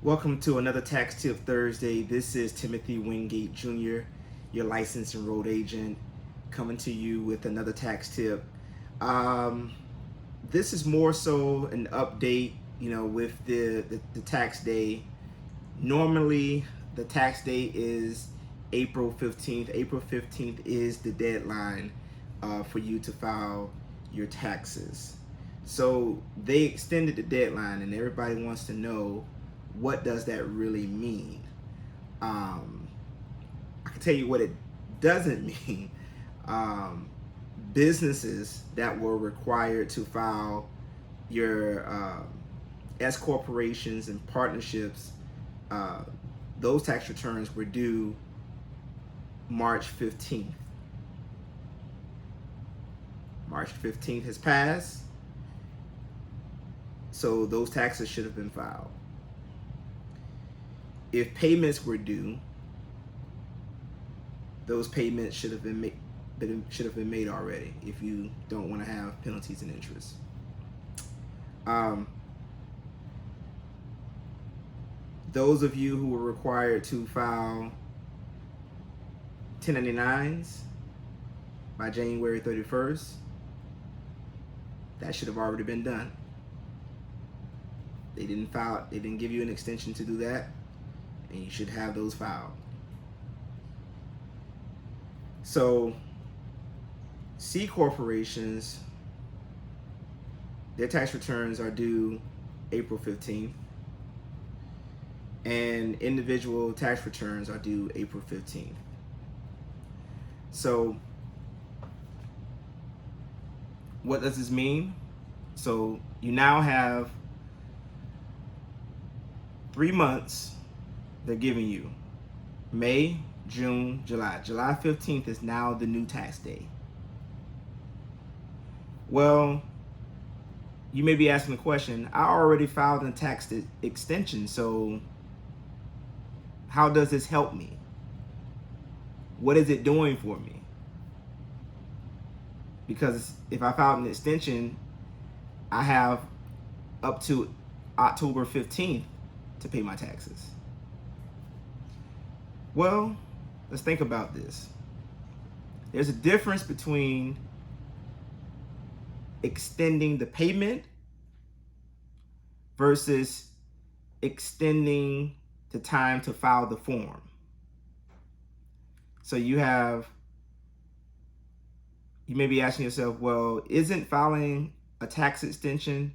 Welcome to another Tax Tip Thursday. This is Timothy Wingate Jr., your licensed enrolled agent, coming to you with another tax tip. This is more so an update, with the tax day. Normally, the tax day is April 15th. April 15th is the deadline for you to file your taxes. So they extended the deadline, and everybody wants to know, what does that really mean? I can tell you what it doesn't mean. Businesses that were required to file your S corporations and partnerships, those tax returns were due March 15th. March 15th has passed, so those taxes should have been filed. If payments were due, those payments should have been made already, if you don't want to have penalties and interest. Those of you who were required to file 1099s by January 31st, that should have already been done. They didn't give you an extension to do that, and you should have those filed. So C corporations, their tax returns are due April 15th, and individual tax returns are due April 15th. So what does this mean? So you now have 3 months they're giving you: May, June, July. July 15th is now the new tax day. Well, you may be asking the question, I already filed a tax extension, so how does this help me? What is it doing for me? Because if I filed an extension, I have up to October 15th to pay my taxes. Well, let's think about this. There's a difference between extending the payment versus extending the time to file the form. So you may be asking yourself, well, isn't filing a tax extension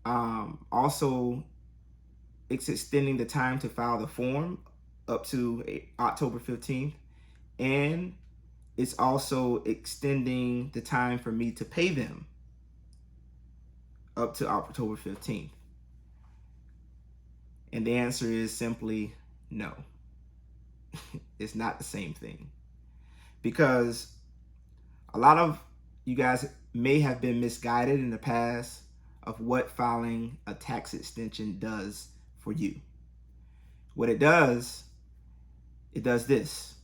also it's extending the time to file the form up to October 15th, and it's also extending the time for me to pay them up to October 15th? And the answer is simply no. It's not the same thing, because a lot of you guys may have been misguided in the past of what filing a tax extension does for you. What it does this.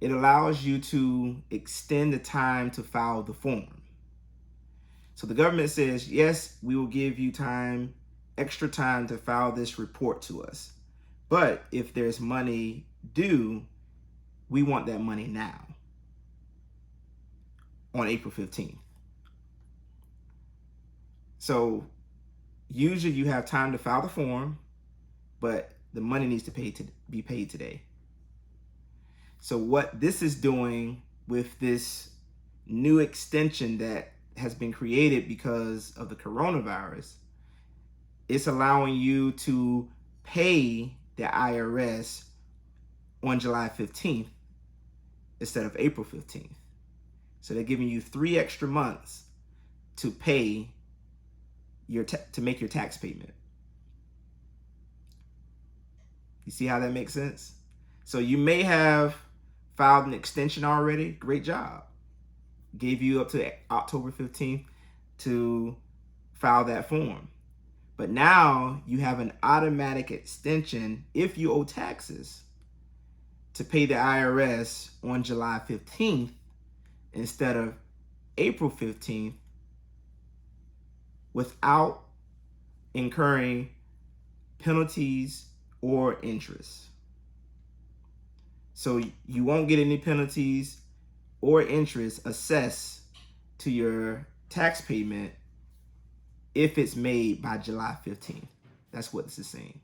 It allows you to extend the time to file the form. So the government says, yes, we will give you extra time to file this report to us. But if there's money due, we want that money now, on April 15th. So usually you have time to file the form, but the money needs to be paid today. So what this is doing with this new extension that has been created because of the coronavirus, it's allowing you to pay the IRS on July 15th instead of April 15th. So they're giving you 3 extra months to pay to make your tax payment. You see how that makes sense? So you may have filed an extension already. Great job. Gave you up to October 15th to file that form. But now you have an automatic extension, if you owe taxes, to pay the IRS on July 15th instead of April 15th, without incurring penalties or interest. So you won't get any penalties or interest assessed to your tax payment if it's made by July 15th. That's what this is saying.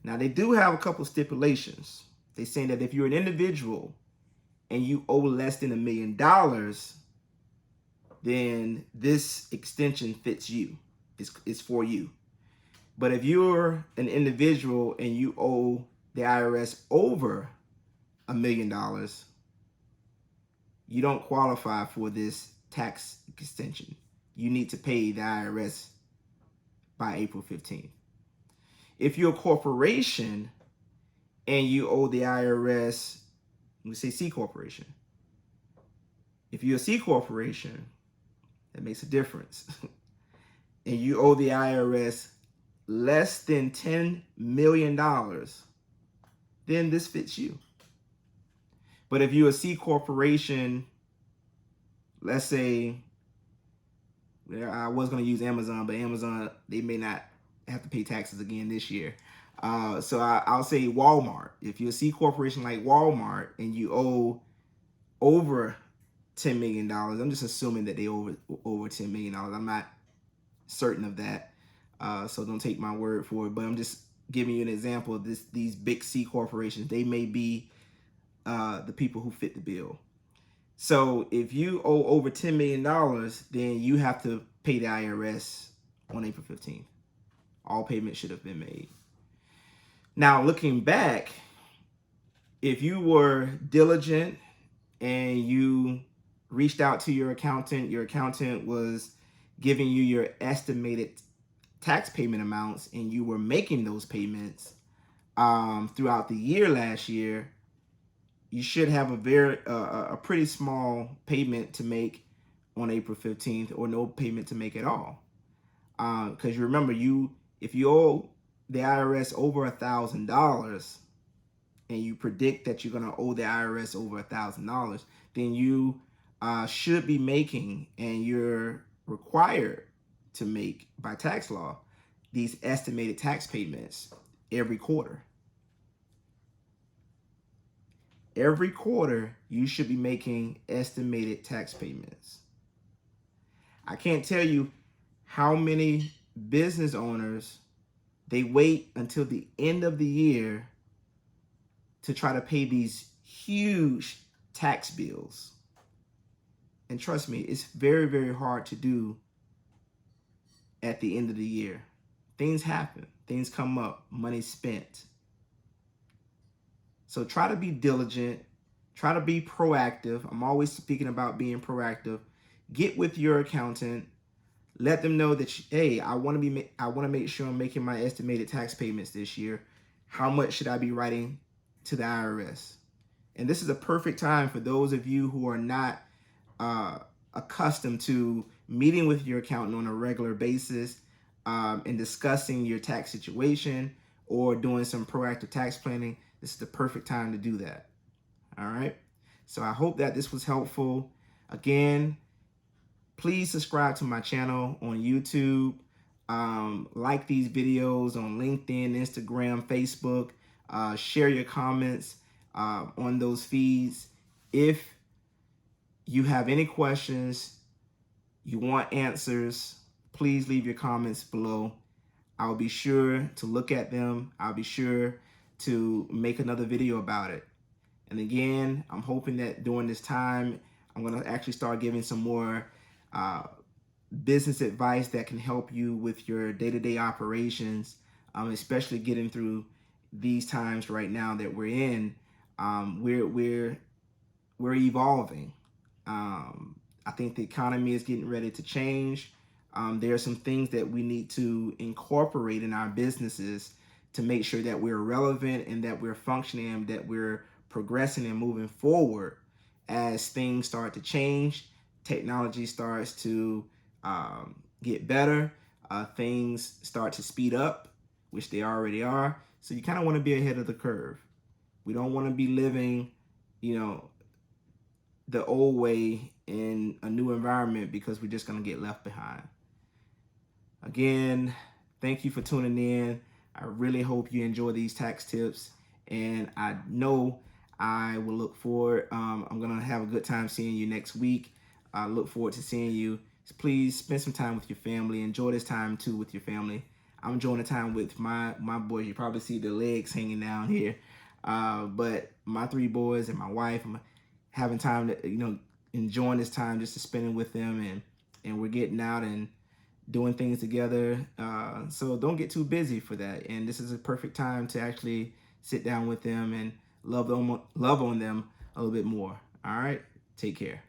Now, they do have a couple stipulations. They're saying that if you're an individual and you owe less than $1 million, then this extension fits you. It's for you. But if you're an individual and you owe the IRS over $1 million, you don't qualify for this tax extension. You need to pay the IRS by April 15th. If you're a corporation and you owe the IRS, let me say C corporation. If you're a C corporation, that makes a difference. And you owe the IRS less than $10 million, then this fits you. But if you're a C corporation, let's say, I was going to use Amazon, but Amazon, they may not have to pay taxes again this year. So I'll say Walmart. If you're a C corporation like Walmart and you owe over $10 million, I'm just assuming that they owe over $10 million. I'm not certain of that. So don't take my word for it, but I'm just giving you an example of these big C corporations. They may be the people who fit the bill. So if you owe over $10 million, then you have to pay the IRS on April 15th. All payments should have been made. Now, looking back, if you were diligent and you reached out to your accountant was giving you your estimated tax payment amounts, and you were making those payments throughout the year last year, you should have a pretty small payment to make on April 15th, or no payment to make at all. Because you remember, if you owe the IRS over $1,000 and you predict that you're going to owe the IRS over $1,000, then you should be making, and you're required to make by tax law, these estimated tax payments every quarter. Every quarter, you should be making estimated tax payments. I can't tell you how many business owners, they wait until the end of the year to try to pay these huge tax bills. And trust me, it's very, very hard to do at the end of the year. Things happen, things come up, money spent. So try to be diligent, try to be proactive. I'm always speaking about being proactive. Get with your accountant. Let them know that, hey, I want to make sure I'm making my estimated tax payments this year. How much should I be writing to the IRS? And this is a perfect time for those of you who are not accustomed to meeting with your accountant on a regular basis and discussing your tax situation or doing some proactive tax planning. This is the perfect time to do that. All right. So I hope that this was helpful. Again, please subscribe to my channel on YouTube. Like these videos on LinkedIn, Instagram, Facebook. Share your comments on those feeds. If you have any questions, you want answers, please leave your comments below. I'll be sure to look at them. I'll be sure to make another video about it. And again, I'm hoping that during this time, I'm going to actually start giving some more business advice that can help you with your day-to-day operations, especially getting through these times right now that we're in. We're evolving. I think the economy is getting ready to change. There are some things that we need to incorporate in our businesses to make sure that we're relevant and that we're functioning and that we're progressing and moving forward as things start to change. Technology starts to get better. Things start to speed up, which they already are. So you kind of want to be ahead of the curve. We don't want to be living, the old way in a new environment, because we're just going to get left behind. Again, thank you for tuning in. I really hope you enjoy these tax tips, and I know I will look forward. I'm gonna have a good time seeing you next week. I look forward to seeing you. Please spend some time with your family. Enjoy this time too with your family. I'm enjoying the time with my boys. You probably see the legs hanging down here, but my three boys and my wife. I'm having time to enjoying this time just to spending with them, and we're getting out and doing things together. So don't get too busy for that. And this is a perfect time to actually sit down with them and love on them a little bit more. All right, take care.